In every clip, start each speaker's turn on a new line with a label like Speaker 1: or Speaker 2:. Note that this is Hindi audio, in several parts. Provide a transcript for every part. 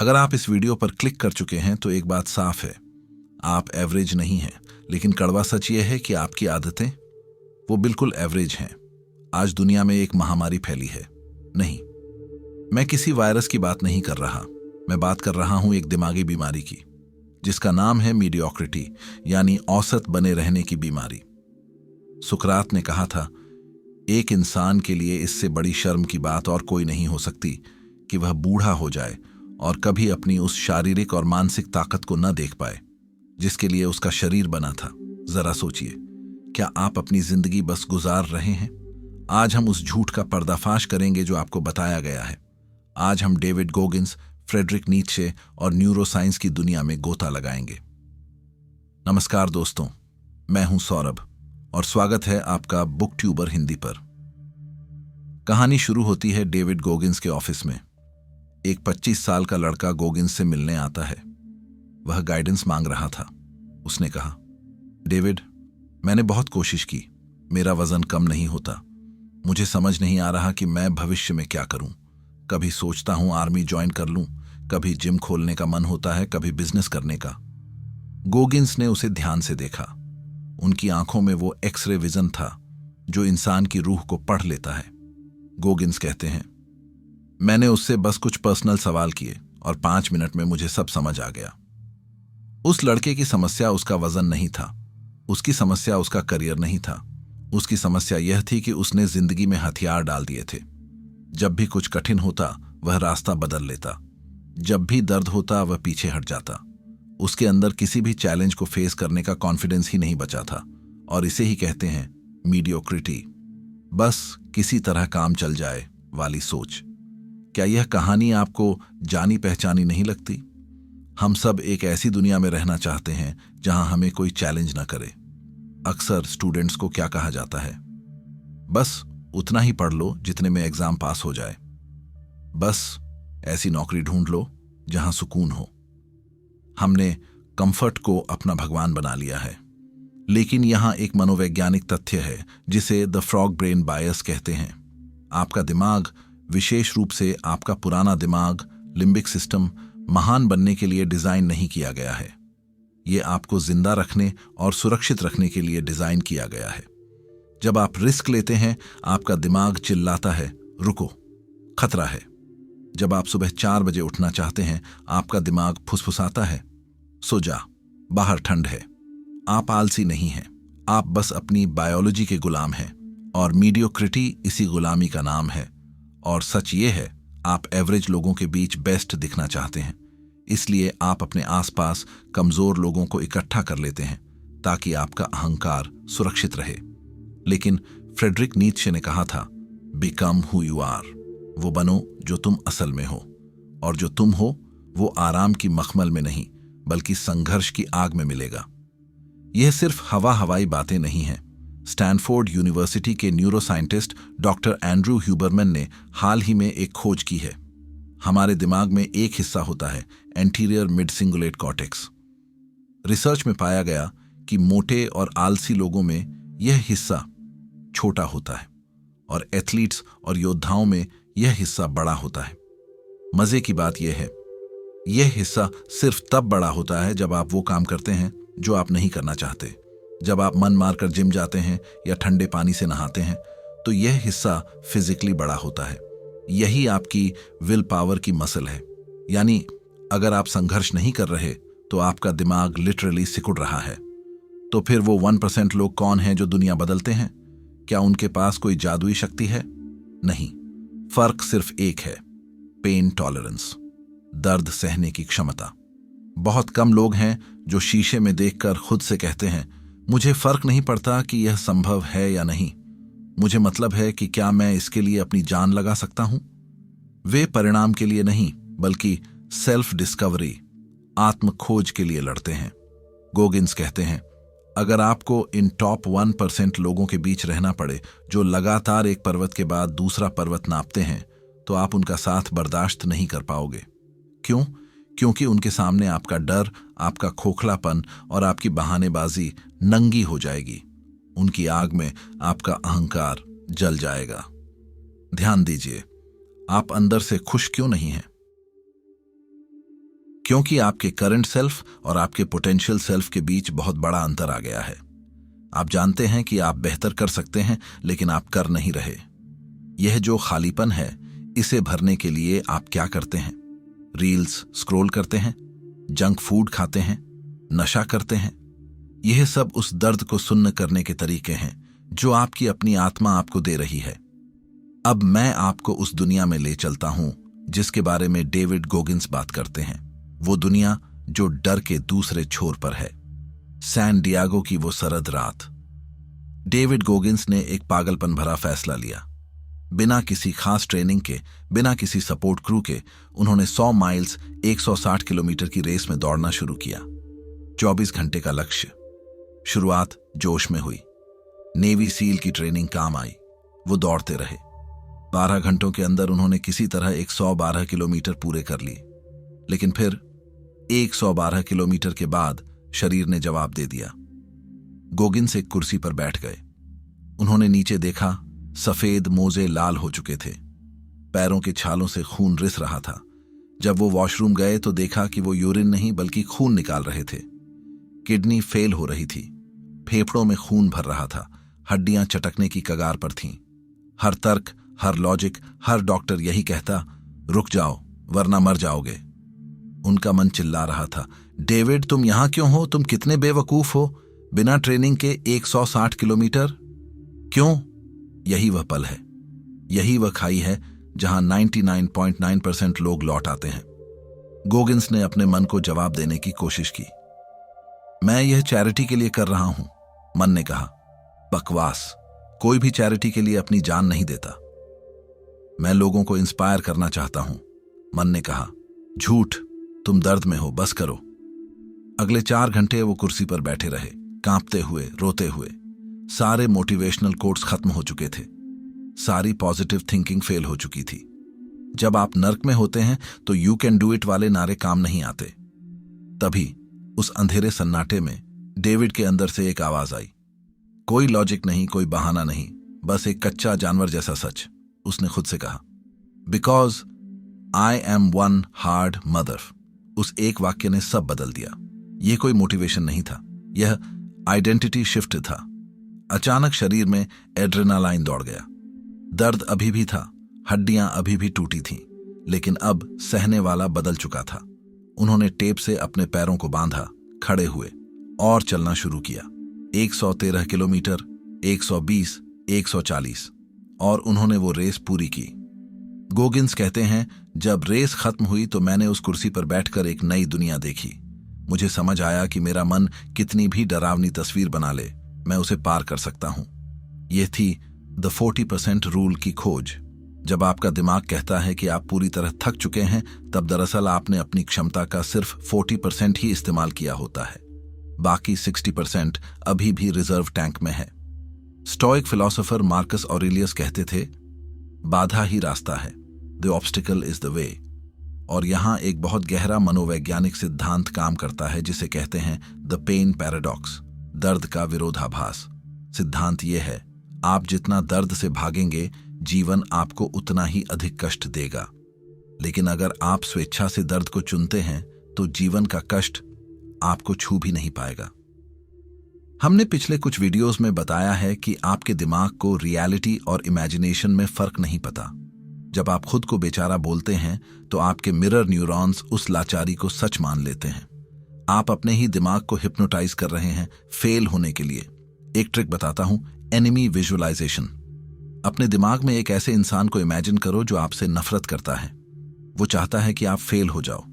Speaker 1: अगर आप इस वीडियो पर क्लिक कर चुके हैं तो एक बात साफ है, आप एवरेज नहीं हैं। लेकिन कड़वा सच ये है कि आपकी आदतें वो बिल्कुल एवरेज हैं। आज दुनिया में एक महामारी फैली है। नहीं, मैं किसी वायरस की बात नहीं कर रहा। मैं बात कर रहा हूं एक दिमागी बीमारी की, जिसका नाम है मीडियोक्रिटी, यानी औसत बने रहने की बीमारी। सुकरात ने कहा था, एक इंसान के लिए इससे बड़ी शर्म की बात और कोई नहीं हो सकती कि वह बूढ़ा हो जाए और कभी अपनी उस शारीरिक और मानसिक ताकत को न देख पाए जिसके लिए उसका शरीर बना था। जरा सोचिए, क्या आप अपनी जिंदगी बस गुजार रहे हैं? आज हम उस झूठ का पर्दाफाश करेंगे जो आपको बताया गया है। आज हम डेविड गोगिंस, फ्रेडरिक नीत्शे और न्यूरोसाइंस की दुनिया में गोता लगाएंगे। नमस्कार दोस्तों, मैं हूं सौरभ और स्वागत है आपका बुक ट्यूबर हिंदी पर। कहानी शुरू होती है डेविड गोगिंस के ऑफिस में। एक 25 साल का लड़का गोगिंस से मिलने आता है। वह गाइडेंस मांग रहा था। उसने कहा, डेविड, मैंने बहुत कोशिश की, मेरा वजन कम नहीं होता। मुझे समझ नहीं आ रहा कि मैं भविष्य में क्या करूं। कभी सोचता हूं आर्मी ज्वाइन कर लूं, कभी जिम खोलने का मन होता है, कभी बिजनेस करने का। गोगिंस ने उसे ध्यान से देखा। उनकी आंखों में वो एक्सरे विजन था जो इंसान की रूह को पढ़ लेता है। गोगिंस कहते हैं, मैंने उससे बस कुछ पर्सनल सवाल किए और 5 मिनट में मुझे सब समझ आ गया। उस लड़के की समस्या उसका वजन नहीं था, उसकी समस्या उसका करियर नहीं था। उसकी समस्या यह थी कि उसने जिंदगी में हथियार डाल दिए थे। जब भी कुछ कठिन होता वह रास्ता बदल लेता, जब भी दर्द होता वह पीछे हट जाता। उसके अंदर किसी भी चैलेंज को फेस करने का कॉन्फिडेंस ही नहीं बचा था। और इसे ही कहते हैं मीडियोक्रिटी, बस किसी तरह काम चल जाए वाली सोच। क्या यह कहानी आपको जानी पहचानी नहीं लगती? हम सब एक ऐसी दुनिया में रहना चाहते हैं जहां हमें कोई चैलेंज न करे। अक्सर स्टूडेंट्स को क्या कहा जाता है? बस उतना ही पढ़ लो जितने में एग्जाम पास हो जाए। बस ऐसी नौकरी ढूंढ लो जहां सुकून हो। हमने कंफर्ट को अपना भगवान बना लिया है। लेकिन यहां एक मनोवैज्ञानिक तथ्य है जिसे द फ्रॉग ब्रेन बायस कहते हैं। आपका दिमाग, विशेष रूप से आपका पुराना दिमाग, लिम्बिक सिस्टम, महान बनने के लिए डिजाइन नहीं किया गया है। यह आपको जिंदा रखने और सुरक्षित रखने के लिए डिजाइन किया गया है। जब आप रिस्क लेते हैं, आपका दिमाग चिल्लाता है, रुको, खतरा है। जब आप सुबह 4 बजे उठना चाहते हैं, आपका दिमाग फुसफुसाता है, सो जा, बाहर ठंड है। आप आलसी नहीं हैं, आप बस अपनी बायोलॉजी के गुलाम हैं। और मीडियोक्रिटी इसी गुलामी का नाम है। और सच ये है, आप एवरेज लोगों के बीच बेस्ट दिखना चाहते हैं, इसलिए आप अपने आसपास कमजोर लोगों को इकट्ठा कर लेते हैं ताकि आपका अहंकार सुरक्षित रहे। लेकिन फ्रेडरिक नीत्शे ने कहा था, बिकम हु यू आर, वो बनो जो तुम असल में हो। और जो तुम हो वो आराम की मखमल में नहीं बल्कि संघर्ष की आग में मिलेगा। यह सिर्फ हवाई बातें नहीं हैं। स्टैनफोर्ड यूनिवर्सिटी के न्यूरोसाइंटिस्ट डॉक्टर एंड्रू ह्यूबरमैन ने हाल ही में एक खोज की है। हमारे दिमाग में एक हिस्सा होता है, anterior mid cingulate cortex. Research में पाया गया कि मोटे और आलसी लोगों में यह हिस्सा छोटा होता है और एथलीट्स और योद्धाओं में यह हिस्सा बड़ा होता है। मजे की बात यह है, यह हिस्सा सिर्फ तब बड़ा होता है जब आप वो काम करते हैं जो आप नहीं करना चाहते। जब आप मन मारकर जिम जाते हैं या ठंडे पानी से नहाते हैं तो यह हिस्सा फिजिकली बड़ा होता है। यही आपकी विल पावर की मसल है। यानी अगर आप संघर्ष नहीं कर रहे तो आपका दिमाग लिटरली सिकुड़ रहा है। तो फिर वो 1% लोग कौन हैं जो दुनिया बदलते हैं? क्या उनके पास कोई जादुई शक्ति है? नहीं, फर्क सिर्फ एक है, पेन टॉलरेंस, दर्द सहने की क्षमता। बहुत कम लोग हैं जो शीशे में देखकर खुद से कहते हैं, मुझे फर्क नहीं पड़ता कि यह संभव है या नहीं, मुझे मतलब है कि क्या मैं इसके लिए अपनी जान लगा सकता हूं। वे परिणाम के लिए नहीं बल्कि सेल्फ डिस्कवरी, आत्म खोज के लिए लड़ते हैं। गोगिंस कहते हैं, अगर आपको इन टॉप 1% लोगों के बीच रहना पड़े जो लगातार एक पर्वत के बाद दूसरा पर्वत नापते हैं, तो आप उनका साथ बर्दाश्त नहीं कर पाओगे। क्यों? क्योंकि उनके सामने आपका डर, आपका खोखलापन और आपकी बहानेबाजी नंगी हो जाएगी। उनकी आग में आपका अहंकार जल जाएगा। ध्यान दीजिए, आप अंदर से खुश क्यों नहीं हैं? क्योंकि आपके करंट सेल्फ और आपके पोटेंशियल सेल्फ के बीच बहुत बड़ा अंतर आ गया है। आप जानते हैं कि आप बेहतर कर सकते हैं, लेकिन आप कर नहीं रहे। यह जो खालीपन है, इसे भरने के लिए आप क्या करते हैं? रील्स स्क्रॉल करते हैं, जंक फूड खाते हैं, नशा करते हैं। यह सब उस दर्द को सुन्न करने के तरीके हैं जो आपकी अपनी आत्मा आपको दे रही है। अब मैं आपको उस दुनिया में ले चलता हूं जिसके बारे में डेविड गोगिंस बात करते हैं। वो दुनिया जो डर के दूसरे छोर पर है। सैन डियागो की वो सरद रात। डेविड गोगिंस ने एक पागलपन भरा फैसला लिया। बिना किसी खास ट्रेनिंग के, बिना किसी सपोर्ट क्रू के, उन्होंने 100 माइल्स 160 किलोमीटर की रेस में दौड़ना शुरू किया। 24 घंटे का लक्ष्य। शुरुआत जोश में हुई। नेवी सील की ट्रेनिंग काम आई। वो दौड़ते रहे। 12 घंटों के अंदर उन्होंने किसी तरह 112 किलोमीटर पूरे कर लिए। लेकिन फिर 112 किलोमीटर के बाद शरीर ने जवाब दे दिया। गोगिंस एक कुर्सी पर बैठ गए। उन्होंने नीचे देखा। सफेद मोजे लाल हो चुके थे। पैरों के छालों से खून रिस रहा था। जब वो वॉशरूम गए तो देखा कि वो यूरिन नहीं बल्कि खून निकाल रहे थे। किडनी फेल हो रही थी। फेफड़ों में खून भर रहा था। हड्डियां चटकने की कगार पर थीं। हर तर्क, हर लॉजिक, हर डॉक्टर यही कहता, रुक जाओ वरना मर जाओगे। उनका मन चिल्ला रहा था, डेविड तुम यहां क्यों हो? तुम कितने बेवकूफ हो। बिना ट्रेनिंग के 160 किलोमीटर क्यों? यही वह पल है, यही वह खाई है जहां 99.9% लोग लौट आते हैं। गोगिंस ने अपने मन को जवाब देने की कोशिश की। मैं यह चैरिटी के लिए कर रहा हूं, मन ने कहा। बकवास, कोई भी चैरिटी के लिए अपनी जान नहीं देता। मैं लोगों को इंस्पायर करना चाहता हूं, मन ने कहा। झूठ, तुम दर्द में हो, बस करो। अगले 4 घंटे वो कुर्सी पर बैठे रहे, कांपते हुए, रोते हुए। सारे मोटिवेशनल कोट्स खत्म हो चुके थे। सारी पॉजिटिव थिंकिंग फेल हो चुकी थी। जब आप नर्क में होते हैं तो यू कैन डू इट वाले नारे काम नहीं आते। तभी उस अंधेरे सन्नाटे में डेविड के अंदर से एक आवाज आई। कोई लॉजिक नहीं, कोई बहाना नहीं, बस एक कच्चा जानवर जैसा सच। उसने खुद से कहा, because I am one hard mother. उस एक वाक्य ने सब बदल दिया। यह कोई मोटिवेशन नहीं था, यह आइडेंटिटी शिफ्ट था। अचानक शरीर में एड्रेनालाइन दौड़ गया। दर्द अभी भी था, हड्डियां अभी भी टूटी थीं, लेकिन अब सहने वाला बदल चुका था। उन्होंने टेप से अपने पैरों को बांधा, खड़े हुए और चलना शुरू किया। 113 किलोमीटर, 120, 140 और उन्होंने वो रेस पूरी की। गोगिंस कहते हैं, जब रेस खत्म हुई तो मैंने उस कुर्सी पर बैठकर एक नई दुनिया देखी। मुझे समझ आया कि मेरा मन कितनी भी डरावनी तस्वीर बना ले, मैं उसे पार कर सकता हूं। यह थी द 40% रूल की खोज। जब आपका दिमाग कहता है कि आप पूरी तरह थक चुके हैं, तब दरअसल आपने अपनी क्षमता का सिर्फ 40% ही इस्तेमाल किया होता है। बाकी 60% अभी भी रिजर्व टैंक में है। स्टोइक फिलोसोफर मार्कस ऑरेलियस कहते थे, बाधा ही रास्ता है, the obstacle is the way. और यहां एक बहुत गहरा मनोवैज्ञानिक सिद्धांत काम करता है जिसे कहते हैं द पेन पैराडॉक्स, दर्द का विरोधाभास। सिद्धांत यह है, आप जितना दर्द से भागेंगे, जीवन आपको उतना ही अधिक कष्ट देगा। लेकिन अगर आप स्वेच्छा से दर्द को चुनते हैं तो जीवन का कष्ट आपको छू भी नहीं पाएगा। हमने पिछले कुछ वीडियोस में बताया है कि आपके दिमाग को रियलिटी और इमेजिनेशन में फर्क नहीं पता। जब आप खुद को बेचारा बोलते हैं तो आपके मिरर न्यूरॉन्स उस लाचारी को सच मान लेते हैं। आप अपने ही दिमाग को हिप्नोटाइज कर रहे हैं फेल होने के लिए। एक ट्रिक बताता हूं, एनिमी विजुअलाइजेशन। अपने दिमाग में एक ऐसे इंसान को इमेजिन करो जो आपसे नफरत करता है। वो चाहता है कि आप फेल हो जाओ।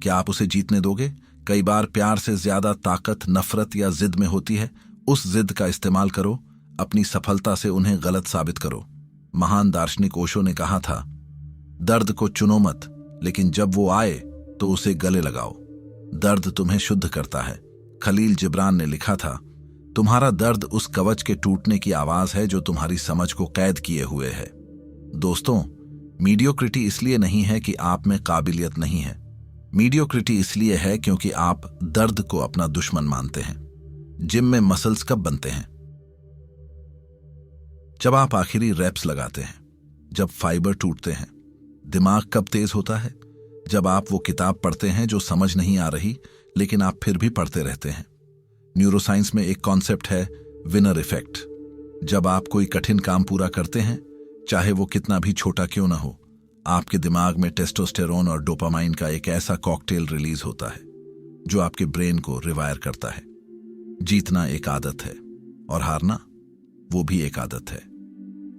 Speaker 1: क्या आप उसे जीतने दोगे? कई बार प्यार से ज्यादा ताकत नफरत या जिद में होती है। उस जिद का इस्तेमाल करो, अपनी सफलता से उन्हें गलत साबित करो। महान दार्शनिक ओशो ने कहा था, दर्द को चुनो मत, लेकिन जब वो आए तो उसे गले लगाओ। दर्द तुम्हें शुद्ध करता है। खलील जिब्रान ने लिखा था, तुम्हारा दर्द उस कवच के टूटने की आवाज है जो तुम्हारी समझ को कैद किए हुए है। दोस्तों, मीडियोक्रिटी इसलिए नहीं है कि आप में काबिलियत नहीं है। मीडियोक्रिटी इसलिए है क्योंकि आप दर्द को अपना दुश्मन मानते हैं। जिम में मसल्स कब बनते हैं? जब आप आखिरी रैप्स लगाते हैं, जब फाइबर टूटते हैं। दिमाग कब तेज होता है? जब आप वो किताब पढ़ते हैं जो समझ नहीं आ रही लेकिन आप फिर भी पढ़ते रहते हैं। न्यूरोसाइंस में एक कॉन्सेप्ट है विनर इफेक्ट। जब आप कोई कठिन काम पूरा करते हैं, चाहे वो कितना भी छोटा क्यों ना हो, आपके दिमाग में टेस्टोस्टेरोन और डोपामाइन का एक ऐसा कॉकटेल रिलीज होता है जो आपके ब्रेन को रिवायर करता है। जीतना एक आदत है और हारना वो भी एक आदत है।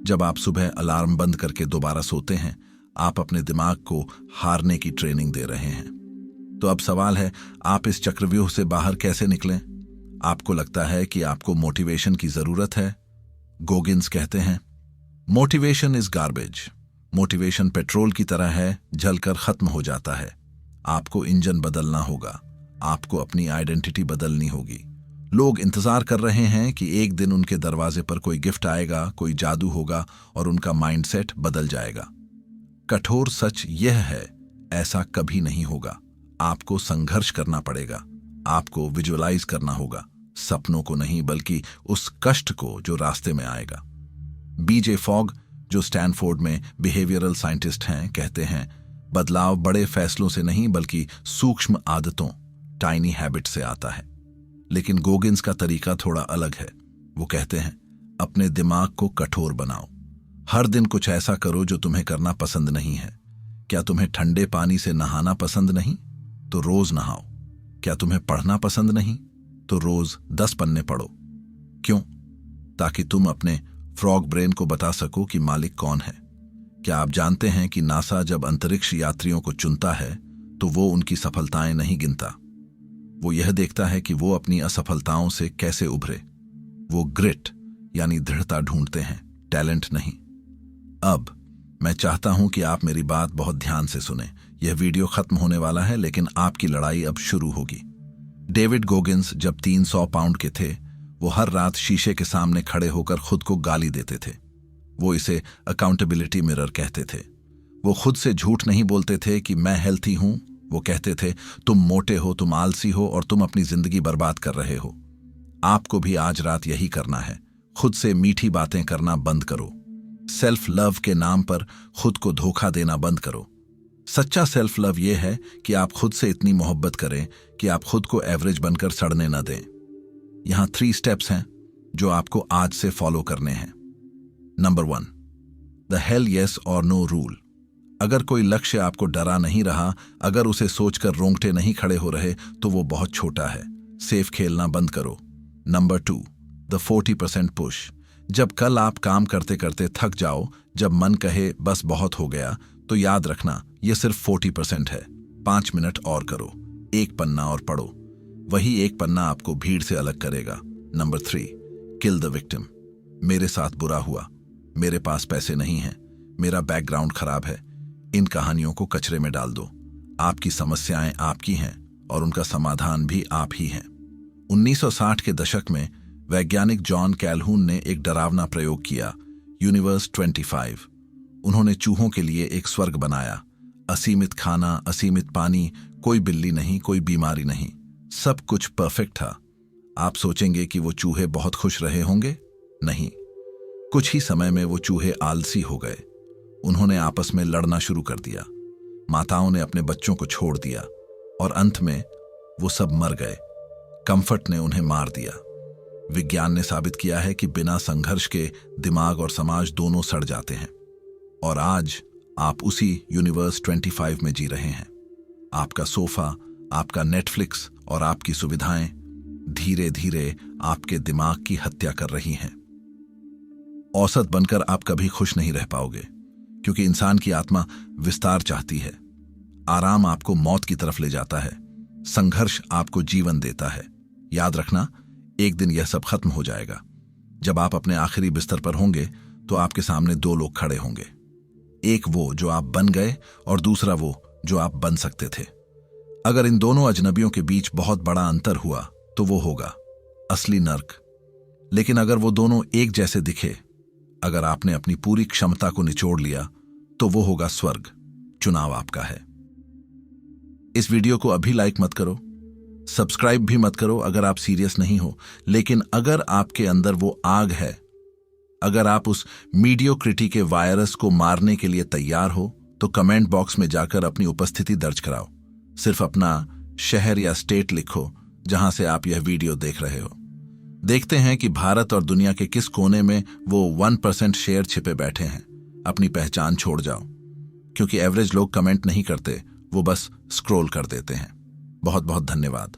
Speaker 1: जब आप सुबह अलार्म बंद करके दोबारा सोते हैं, आप अपने दिमाग को हारने की ट्रेनिंग दे रहे हैं। तो अब सवाल है, आप इस चक्रव्यूह से बाहर कैसे निकलें? आपको लगता है कि आपको मोटिवेशन की जरूरत है? गोगिन्स कहते हैं, motivation is garbage. Motivation petrol की तरह है, जलकर खत्म हो जाता है। आपको इंजन बदलना होगा, आपको अपनी आइडेंटिटी बदलनी होगी। लोग इंतजार कर रहे हैं कि एक दिन उनके दरवाजे पर कोई गिफ्ट आएगा, कोई जादू होगा और उनका माइंडसेट बदल जाएगा। कठोर सच यह है, ऐसा कभी नहीं होगा। आपको संघर्ष करना पड़ेगा, आपको विजुअलाइज करना होगा, सपनों को नहीं बल्कि उस कष्ट को जो रास्ते में आएगा। बीजे फॉग, जो स्टैनफोर्ड में बिहेवियरल साइंटिस्ट हैं, कहते हैं, बदलाव बड़े फैसलों से नहीं बल्कि सूक्ष्म आदतों, टाइनी हैबिट से आता है। लेकिन गोगिन्स का तरीका थोड़ा अलग है। वो कहते हैं, अपने दिमाग को कठोर बनाओ। हर दिन कुछ ऐसा करो जो तुम्हें करना पसंद नहीं है। क्या तुम्हें ठंडे पानी से नहाना पसंद नहीं? तो रोज नहाओ। क्या तुम्हें पढ़ना पसंद नहीं? तो रोज 10 पन्ने पढ़ो। क्यों? ताकि तुम अपने फ्रॉग ब्रेन को बता सको कि मालिक कौन है। क्या आप जानते हैं कि नासा जब अंतरिक्ष यात्रियों को चुनता है तो वो उनकी सफलताएं नहीं गिनता। वो यह देखता है कि वो अपनी असफलताओं से कैसे उभरे। वो ग्रिट यानी दृढ़ता ढूंढते हैं, टैलेंट नहीं। अब मैं चाहता हूं कि आप मेरी बात बहुत ध्यान से सुने। यह वीडियो खत्म होने वाला है लेकिन आपकी लड़ाई अब शुरू होगी। डेविड गोगिन्स जब 300 पाउंड के थे, वो हर रात शीशे के सामने खड़े होकर खुद को गाली देते थे। वो इसे अकाउंटेबिलिटी मिरर कहते थे। वो खुद से झूठ नहीं बोलते थे कि मैं हेल्थी हूं। वो कहते थे, तुम मोटे हो, तुम आलसी हो और तुम अपनी जिंदगी बर्बाद कर रहे हो। आपको भी आज रात यही करना है। खुद से मीठी बातें करना बंद करो। सेल्फ लव के नाम पर खुद को धोखा देना बंद करो। सच्चा सेल्फ लव यह है कि आप खुद से इतनी मोहब्बत करें कि आप खुद को एवरेज बनकर सड़ने न दें। यहां 3 स्टेप्स हैं जो आपको आज से फॉलो करने हैं। नंबर 1, द हेल येस और नो रूल। अगर कोई लक्ष्य आपको डरा नहीं रहा, अगर उसे सोचकर रोंगटे नहीं खड़े हो रहे, तो वो बहुत छोटा है। सेफ खेलना बंद करो। Number 2, the 40% push. जब कल आप काम करते करते थक जाओ, जब मन कहे बस बहुत हो गया, तो याद रखना ये सिर्फ 40% है। 5 मिनट और करो, 1 पन्ना और पढ़ो। वही 1 पन्ना आपको भीड़ से अलग करेगा। Number 3, kill the victim. मेरे साथ बुरा हुआ, मेरे पास पैसे नहीं हैं, मेरा बैकग्राउंड खराब है। इन कहानियों को कचरे में डाल दो। आपकी समस्याएं आपकी हैं और उनका समाधान भी आप ही हैं। 1960 के दशक में वैज्ञानिक जॉन कैल्हून ने एक डरावना प्रयोग किया, यूनिवर्स 25। उन्होंने चूहों के लिए एक स्वर्ग बनाया। असीमित खाना, असीमित पानी, कोई बिल्ली नहीं, कोई बीमारी नहीं, सब कुछ परफेक्ट था। आप सोचेंगे कि वो चूहे बहुत खुश रहे होंगे? नहीं। कुछ ही समय में वो चूहे आलसी हो गए। उन्होंने आपस में लड़ना शुरू कर दिया। माताओं ने अपने बच्चों को छोड़ दिया और अंत में वो सब मर गए। कंफर्ट ने उन्हें मार दिया। विज्ञान ने साबित किया है कि बिना संघर्ष के दिमाग और समाज दोनों सड़ जाते हैं। और आज आप उसी यूनिवर्स 25 में जी रहे हैं। आपका सोफा, आपका नेटफ्लिक्स और आपकी सुविधाएं धीरे धीरे आपके दिमाग की हत्या कर रही हैं। औसत बनकर आप कभी खुश नहीं रह पाओगे, क्योंकि इंसान की आत्मा विस्तार चाहती है। आराम आपको मौत की तरफ ले जाता है, संघर्ष आपको जीवन देता है। याद रखना, एक दिन यह सब खत्म हो जाएगा। जब आप अपने आखिरी बिस्तर पर होंगे तो आपके सामने 2 लोग खड़े होंगे। एक वो जो आप बन गए और दूसरा वो जो आप बन सकते थे। अगर इन दोनों अजनबियों के बीच बहुत बड़ा अंतर हुआ तो वो होगा असली नर्क। लेकिन अगर वो दोनों एक जैसे दिखे, अगर आपने अपनी पूरी क्षमता को निचोड़ लिया, तो वो होगा स्वर्ग। चुनाव आपका है। इस वीडियो को अभी लाइक मत करो, सब्सक्राइब भी मत करो अगर आप सीरियस नहीं हो। लेकिन अगर आपके अंदर वो आग है, अगर आप उस मीडियोक्रिटी के वायरस को मारने के लिए तैयार हो, तो कमेंट बॉक्स में जाकर अपनी उपस्थिति दर्ज कराओ। सिर्फ अपना शहर या स्टेट लिखो जहां से आप यह वीडियो देख रहे हो। देखते हैं कि भारत और दुनिया के किस कोने में वो 1% शेयर छिपे बैठे हैं। अपनी पहचान छोड़ जाओ, क्योंकि एवरेज लोग कमेंट नहीं करते, वो बस स्क्रॉल कर देते हैं। बहुत बहुत धन्यवाद।